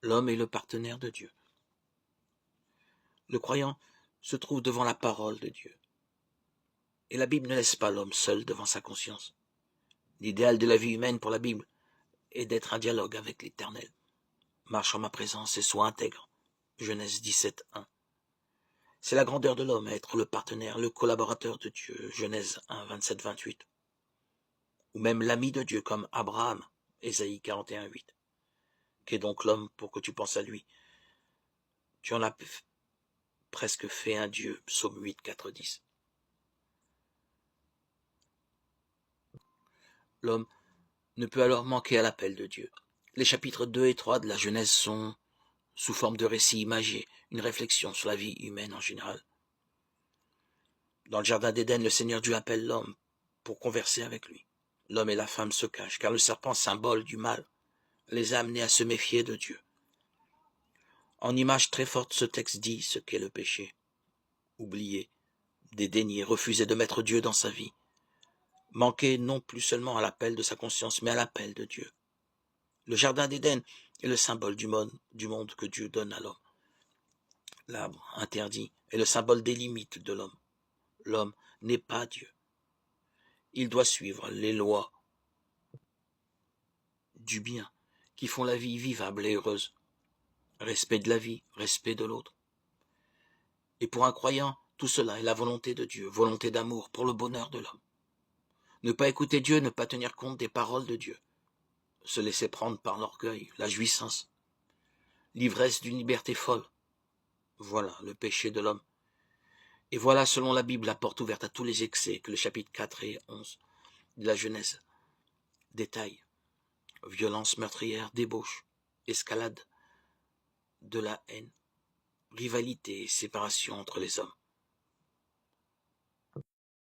L'homme est le partenaire de Dieu. Le croyant se trouve devant la parole de Dieu. Et la Bible ne laisse pas l'homme seul devant sa conscience. L'idéal de la vie humaine pour la Bible est d'être un dialogue avec l'Éternel. Marche en ma présence et sois intègre. Genèse 17:1. C'est la grandeur de l'homme à être le partenaire, le collaborateur de Dieu. Genèse 1, 27-28. Ou même l'ami de Dieu comme Abraham. Ésaïe 41:8. Qu'est donc l'homme pour que tu penses à lui? Tu en as presque fait un Dieu. Psaume 8, 4, 10. L'homme ne peut alors manquer à l'appel de Dieu. Les chapitres 2 et 3 de la Genèse sont sous forme de récits imagés, une réflexion sur la vie humaine en général. Dans le jardin d'Éden, le Seigneur Dieu appelle l'homme pour converser avec lui. L'homme et la femme se cachent, car le serpent, symbole du mal, les a amenés à se méfier de Dieu. En image très forte, ce texte dit ce qu'est le péché. Oublier, dédaigner, refuser de mettre Dieu dans sa vie. Manquer non plus seulement à l'appel de sa conscience, mais à l'appel de Dieu. Le jardin d'Éden est le symbole du monde que Dieu donne à l'homme. L'arbre interdit est le symbole des limites de l'homme. L'homme n'est pas Dieu. Il doit suivre les lois du bien qui font la vie vivable et heureuse. Respect de la vie, respect de l'autre. Et pour un croyant, tout cela est la volonté de Dieu, volonté d'amour pour le bonheur de l'homme. Ne pas écouter Dieu, ne pas tenir compte des paroles de Dieu. Se laisser prendre par l'orgueil, la jouissance, l'ivresse d'une liberté folle. Voilà le péché de l'homme. Et voilà, selon la Bible, la porte ouverte à tous les excès que le chapitre 4 et 11 de la Genèse détaille. Violence meurtrière, débauche, escalade de la haine, rivalité et séparation entre les hommes.